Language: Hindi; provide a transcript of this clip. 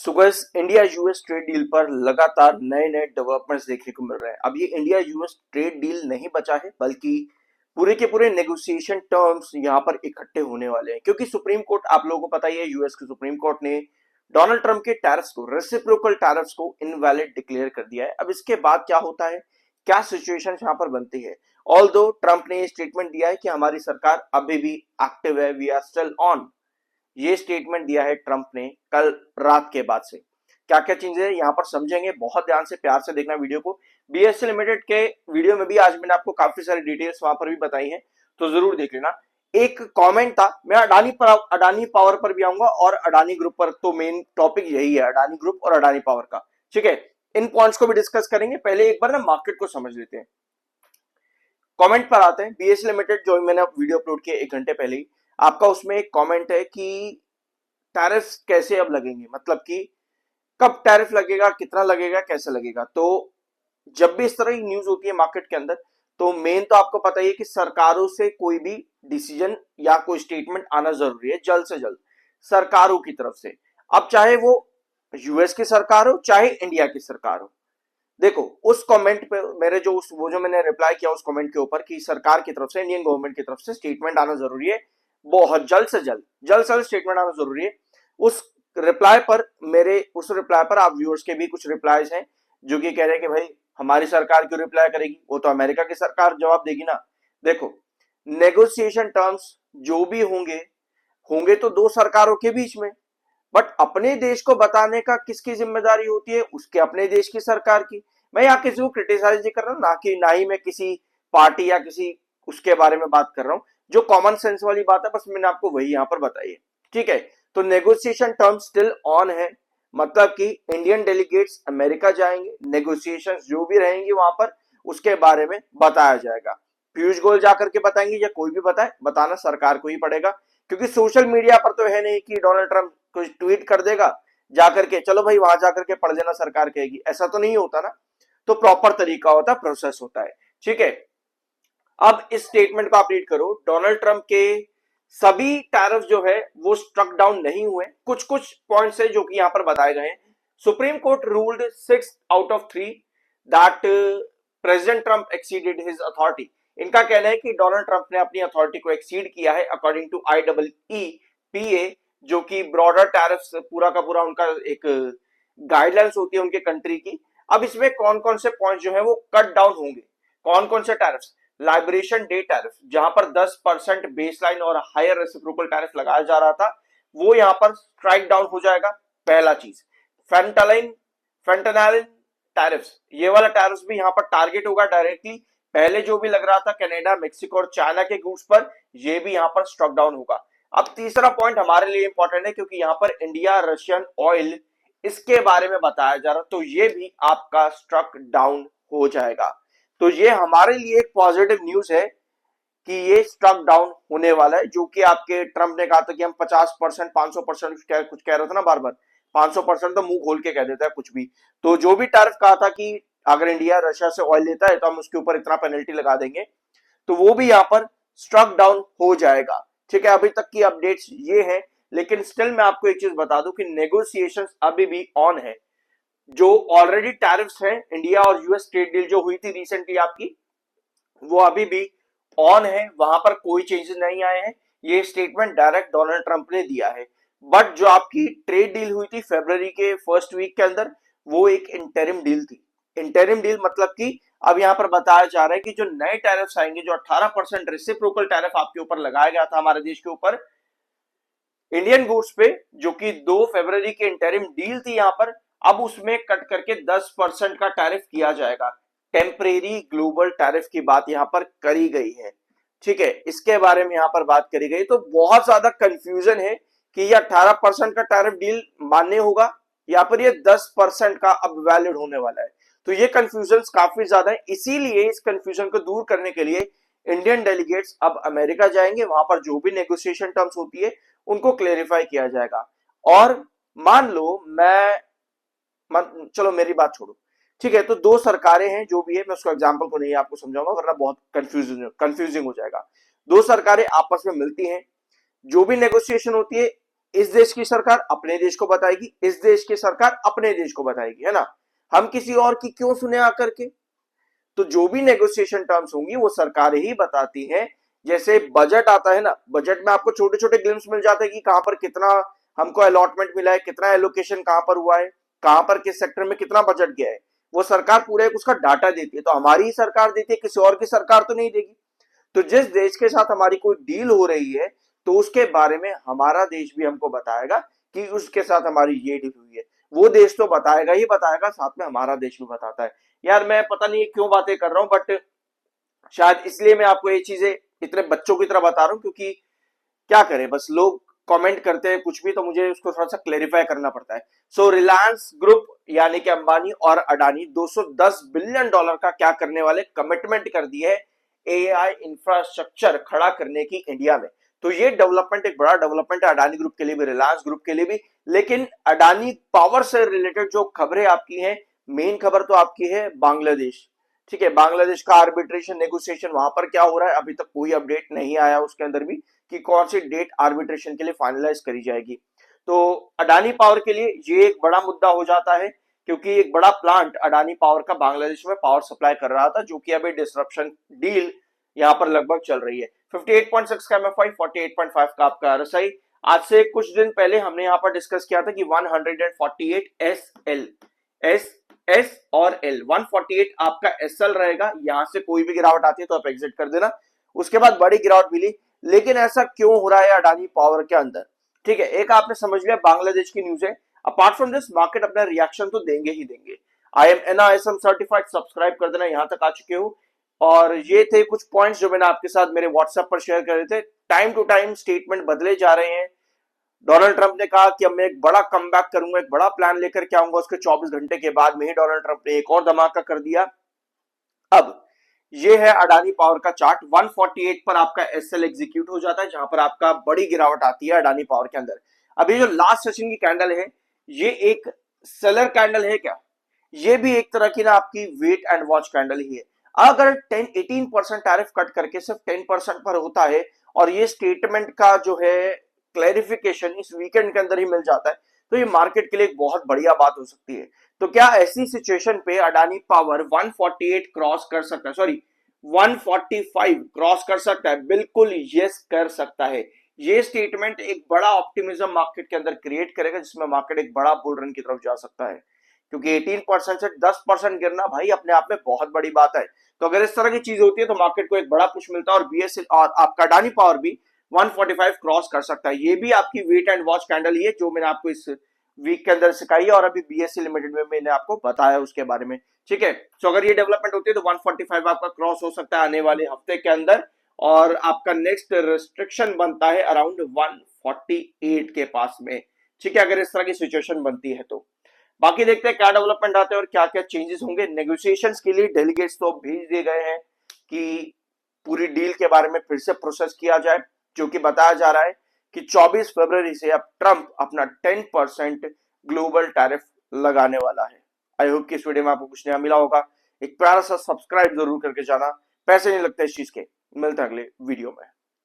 So guys, India US trade deal पर लगातार नए नए डेवलपमेंट्स देखने को मिल रहे हैं। अब ये इंडिया यूएस ट्रेड डील नहीं बचा है, बल्कि पूरे के पूरे नेगोशिएशन टर्म्स यहाँ पर इकट्ठे होने वाले हैं, क्योंकि सुप्रीम कोर्ट, आप लोगों को पता ही है, यूएस की सुप्रीम कोर्ट ने डोनाल्ड ट्रंप के टैरिफ्स को, रेसिप्रोकल टैरिफ्स को इनवैलिड डिक्लेयर कर दिया है। अब इसके बाद क्या होता है, क्या सिचुएशन यहाँ पर बनती है। ऑल्दो ट्रंप ने ये स्टेटमेंट दिया है कि हमारी सरकार अभी भी एक्टिव है, वी आर स्टिल ऑन। ये स्टेटमेंट दिया है ट्रंप ने कल रात के बाद से। क्या क्या चीजें यहाँ पर समझेंगे, बहुत ध्यान से प्यार से देखना वीडियो को। बीएससी लिमिटेड के वीडियो में भी आज मैंने आपको काफी सारी डिटेल्स वहां पर भी बताई हैं, तो जरूर देख लेना। एक कमेंट था, मैं अडानी पावर पर भी आऊंगा और अडानी ग्रुप पर, तो मेन टॉपिक यही है, अडानी ग्रुप और अडानी पावर का। ठीक है, इन पॉइंट्स को भी डिस्कस करेंगे। पहले एक बार ना मार्केट को समझ लेते हैं। कमेंट पर आते हैं। बीएससी लिमिटेड जो मैंने वीडियो अपलोड किया 1 घंटे पहले ही, आपका उसमें एक कमेंट है कि टैरिफ कैसे अब लगेंगे, मतलब कि कब टैरिफ लगेगा, कितना लगेगा, कैसे लगेगा। तो जब भी इस तरह की न्यूज होती है मार्केट के अंदर, तो मेन तो आपको पता ही है कि सरकारों से कोई भी डिसीजन या कोई स्टेटमेंट आना जरूरी है, जल्द से जल्द सरकारों की तरफ से। अब चाहे वो यूएस की सरकार हो, चाहे इंडिया की सरकार हो। देखो, उस कमेंट पे मेरे जो वो जो मैंने रिप्लाई किया उस कमेंट के ऊपर कि सरकार की तरफ से, इंडियन गवर्नमेंट की तरफ से स्टेटमेंट आना जरूरी है, बहुत जल्द से जल्द स्टेटमेंट आना जरूरी है। उस रिप्लाई पर, मेरे उस रिप्लाई पर आप व्यूअर्स के भी कुछ रिप्लाईज हैं जो कि कह रहे हैं कि भाई हमारी सरकार क्यों रिप्लाई करेगी, वो तो अमेरिका की सरकार जवाब देगी ना। देखो, नेगोशिएशन टर्म्स जो भी होंगे होंगे तो दो सरकारों के बीच में, बट अपने देश को बताने का किसकी जिम्मेदारी होती है, उसके अपने देश की सरकार की। मैं यहाँ किसी को क्रिटिसाइज नहीं कर रहा हूं, ना ही मैं किसी पार्टी या किसी उसके बारे में बात कर रहा हूं। जो कॉमन सेंस वाली बात है, बस मैंने आपको वही यहाँ पर बताई है। ठीक है, तो नेगोशिएशन टर्म स्टिल ऑन है, मतलब कि इंडियन डेलीगेट्स अमेरिका जाएंगे, नेगोशिएशन जो भी रहेंगी वहां पर उसके बारे में बताया जाएगा। पीयूष गोयल जाकर के बताएंगे या कोई भी बताए, बताना सरकार को ही पड़ेगा, क्योंकि सोशल मीडिया पर तो है नहीं कि डोनाल्ड ट्रंप कुछ ट्वीट कर देगा जाकर के, चलो भाई वहां जाकर के पढ़ लेना, सरकार कहेगी, ऐसा तो नहीं होता ना। तो प्रॉपर तरीका होता है, प्रोसेस होता है। ठीक है, अब इस स्टेटमेंट को आप रीड करो। डोनाल्ड ट्रंप के सभी टैरिफ जो है वो स्ट्रक डाउन नहीं हुए, कुछ कुछ पॉइंट्स है जो कि यहां पर बताए गए हैं। Supreme court ruled 6 out of 3 that president Trump exceeded his authority. इनका कहना है कि डोनाल्ड ट्रंप ने अपनी अथॉरिटी को एक्सीड किया है अकॉर्डिंग टू IEEPA, जो कि ब्रॉडर टैरिफ पूरा का पूरा उनका एक गाइडलाइंस होती है उनके कंट्री की। अब इसमें कौन कौन से पॉइंट जो है वो कट डाउन होंगे, कौन कौन से टैरिफ। लाइब्रेशन डे टैरिफ, जहां पर 10% बेसलाइन और हायर रेसिप्रोकल टैरिफ लगाया जा रहा था, वो यहां पर स्ट्राइक डाउन हो जाएगा, पहला चीज। फेंटानाइलिन टैरिफ, ये वाला टैरिफ भी यहां पर टारगेट होगा डायरेक्टली। पहले जो भी लग रहा था कनाडा, मेक्सिको और चाइना के गुड्स पर, ये भी यहां पर स्ट्रक डाउन होगा। अब तीसरा पॉइंट हमारे लिए इंपॉर्टेंट है, क्योंकि यहां पर इंडिया रशियन ऑयल, इसके बारे में बताया जा रहा, तो ये भी आपका स्ट्रक डाउन हो जाएगा। तो ये हमारे लिए एक पॉजिटिव न्यूज है कि ये स्ट्रक डाउन होने वाला है, जो कि आपके ट्रंप ने कहा था कि हम 50%, 500% कुछ कह रहे थे ना, बार बार 500% तो मुंह खोल के कह देता है कुछ भी। तो जो भी टैरिफ कहा था कि अगर इंडिया रशिया से ऑयल लेता है तो हम उसके ऊपर इतना पेनल्टी लगा देंगे, तो वो भी यहाँ पर स्ट्रक डाउन हो जाएगा। ठीक है, अभी तक की अपडेट्स ये है, लेकिन स्टिल मैं आपको एक चीज बता दूं कि नेगोशिएशंस अभी भी ऑन है। जो ऑलरेडी टैरिफ्स हैं, इंडिया और यूएस ट्रेड डील जो हुई थी रिसेंटली आपकी, वो अभी भी ऑन है, वहां पर कोई चेंजेस नहीं आए हैं। ये स्टेटमेंट डायरेक्ट डोनाल्ड ट्रंप ने दिया है। बट जो आपकी ट्रेड डील हुई थी फरवरी के फर्स्ट वीक के अंदर, वो एक इंटरिम डील थी। इंटरिम डील मतलब कि अब यहां पर बताया जा रहा है कि जो नए टैरिफ्स आएंगे, जो 18% रेसिप्रोकल टैरिफ आपके ऊपर लगाया गया था हमारे देश के ऊपर इंडियन गुड्स पे, जो कि 2 फरवरी की इंटरिम डील थी यहां पर, अब उसमें कट करके 10% का टैरिफ किया जाएगा। टेम्परेरी ग्लोबल टैरिफ की बात यहां पर करी गई है। ठीक है, इसके बारे में यहां पर बात करी गई। तो बहुत ज्यादा कंफ्यूजन है कि ये 18% का टैरिफ डील मान्य होगा या फिर ये 10% का अब वैलिड होने वाला है। तो ये कंफ्यूजन काफी ज्यादा है, इसीलिए इस कंफ्यूजन को दूर करने के लिए इंडियन डेलीगेट्स अब अमेरिका जाएंगे, वहां पर जो भी नेगोशिएशन टर्म्स होती है उनको क्लेरिफाई किया जाएगा। और मान लो चलो मेरी बात छोड़ो। ठीक है, तो दो सरकारें हैं जो भी है, मैं उसको एग्जांपल को नहीं आपको समझाऊंगा वरना बहुत कंफ्यूजिंग हो जाएगा। दो सरकारें आपस में मिलती हैं, जो भी नेगोशिएशन होती है इस देश की सरकार अपने देश को बताएगी, इस देश की सरकार अपने देश को बताएगी, है ना। हम किसी और की क्यों सुने आकर के। तो जो भी नेगोशिएशन टर्म्स होंगी वो सरकार ही बताती है। जैसे बजट आता है ना, बजट में आपको छोटे छोटे ग्लिम्स मिल जाते हैं कि कहां पर कितना हमको अलॉटमेंट मिला है, कितना एलोकेशन कहां पर हुआ है, कहां पर किस सेक्टर में कितना बजट गया है। वो सरकार पूरे उसका डाटा देती है। तो हमारी ही सरकार देती है, किसी और की सरकार तो नहीं देगी। तो जिस देश के साथ हमारी कोई डील हो रही है तो उसके बारे में हमारा देश भी हमको बताएगा कि उसके साथ हमारी ये डील हुई है। वो देश तो बताएगा ही बताएगा, साथ में हमारा देश भी बताता है। यार मैं पता नहीं क्यों बातें कर रहा हूं, बट शायद इसलिए मैं आपको ये चीजें इतने बच्चों की तरह बता रहा हूं, क्योंकि क्या करें, बस लोग कमेंट करते हैं कुछ भी तो मुझे उसको थोड़ा सा क्लेरिफाई करना पड़ता है। सो रिलायंस ग्रुप यानी कि अंबानी और अडानी 210 बिलियन डॉलर का क्या करने वाले, कमिटमेंट कर दी है एआई इंफ्रास्ट्रक्चर खड़ा करने की इंडिया में। तो ये डेवलपमेंट एक बड़ा डेवलपमेंट है अडानी ग्रुप के लिए भी, रिलायंस ग्रुप के लिए भी। लेकिन अडानी पावर से रिलेटेड जो खबरें आपकी हैं, मेन खबर तो आपकी है बांग्लादेश। ठीक है, बांग्लादेश का आर्बिट्रेशन नेगोशिएशन वहां पर क्या हो रहा है, अभी तक कोई अपडेट नहीं आया उसके अंदर भी कि कौन सी डेट आर्बिट्रेशन के लिए फाइनलाइज करी जाएगी। तो अडानी पावर के लिए ये एक बड़ा मुद्दा हो जाता है, क्योंकि एक बड़ा प्लांट अडानी पावर का बांग्लादेश में पावर सप्लाई कर रहा था, जो कि अभी डिसरप्शन डील यहाँ पर लगभग चल रही है। 58.6 का एमएफआई, 48.5 का आपका आरएसआई। आज से कुछ दिन पहले हमने यहाँ पर डिस्कस किया था कि 148 एस और एल, 148 आपका एसएल रहेगा। यहां से कोई भी गिरावट आती है तो आप एग्जिट कर देना। उसके बाद बड़ी गिरावट मिली, लेकिन ऐसा क्यों हो रहा है अडानी पावर के अंदर। ठीक है, एक आपने समझ लिया बांग्लादेश की न्यूज है। अपार्ट फ्रॉम दिस मार्केट अपना रिएक्शन तो देंगे ही देंगे। I am NISM certified, subscribe कर देना, यहां तक आ चुके हो। और ये थे कुछ पॉइंट्स जो मैंने आपके साथ मेरे व्हाट्सएप पर शेयर करे थे। टाइम टू टाइम स्टेटमेंट बदले जा रहे हैं। डोनाल्ड ट्रंप ने कहा कि अब मैं एक बड़ा कमबैक करूंगा, एक बड़ा प्लान लेकर के आऊंगा। उसके 24 घंटे के बाद में ही डोनाल्ड ट्रंप ने एक और धमाका कर दिया। अब ये है अडानी पावर का चार्ट। 148 पर आपका एसएल एग्जीक्यूट हो जाता है, जहां पर आपका बड़ी गिरावट आती है अडानी पावर के अंदर। अब ये जो लास्ट सेशन की कैंडल है, ये एक सेलर कैंडल है क्या? ये भी एक तरह की ना आपकी वेट एंड वॉच कैंडल ही है। अगर 10-18% टैरिफ कट करके सिर्फ 10% पर होता है और ये स्टेटमेंट का जो है क्लैरिफिकेशन इस वीकेंड के अंदर ही मिल जाता है, तो ये मार्केट के लिए एक बहुत बढ़िया बात हो सकती है। तो क्या ऐसी सिचुएशन पे अडानी पावर 148 क्रॉस कर सकता है, सॉरी 145 क्रॉस कर सकता है? बिल्कुल यस कर सकता है। ये स्टेटमेंट एक बड़ा ऑप्टिमिज्म मार्केट के अंदर क्रिएट करेगा, जिसमें मार्केट एक बड़ा बुल रन की तरफ जा सकता है। क्योंकि 18% से 10% गिरना भाई अपने आप में बहुत बड़ी बात है। तो अगर इस तरह की चीज होती है तो मार्केट को एक बड़ा पुश मिलता है, और बीएसएल और आपका अडानी पावर भी 145 क्रॉस कर सकता है। ये भी आपकी वेट एंड वॉच कैंडल ही है, जो मैंने आपको इस वीक के अंदर सिखाई है, और अभी बीएससी लिमिटेड में मैंने आपको बताया उसके बारे में। ठीक है, तो अगर ये डेवलपमेंट होती है तो 145 आपका क्रॉस हो सकता है आने वाले हफ्ते के अंदर, और आपका नेक्स्ट रिस्ट्रिक्शन बनता है अराउंड 148 के पास में। ठीक है, अगर इस तरह की सिचुएशन बनती है तो बाकी देखते हैं क्या डेवलपमेंट आते हैं और क्या क्या चेंजेस होंगे। नेगोशिएशंस के लिए डेलीगेट्स तो भेज दिए गए हैं कि पूरी डील के बारे में फिर से प्रोसेस किया जाए, जो कि बताया जा रहा है कि 24 फरवरी से अब ट्रंप अपना 10% ग्लोबल टैरिफ लगाने वाला है। आई होप कि इस वीडियो में आपको कुछ नया मिला होगा। एक प्यारा सा सब्सक्राइब जरूर करके जाना, पैसे नहीं लगते इस चीज के। मिलते हैं अगले वीडियो में।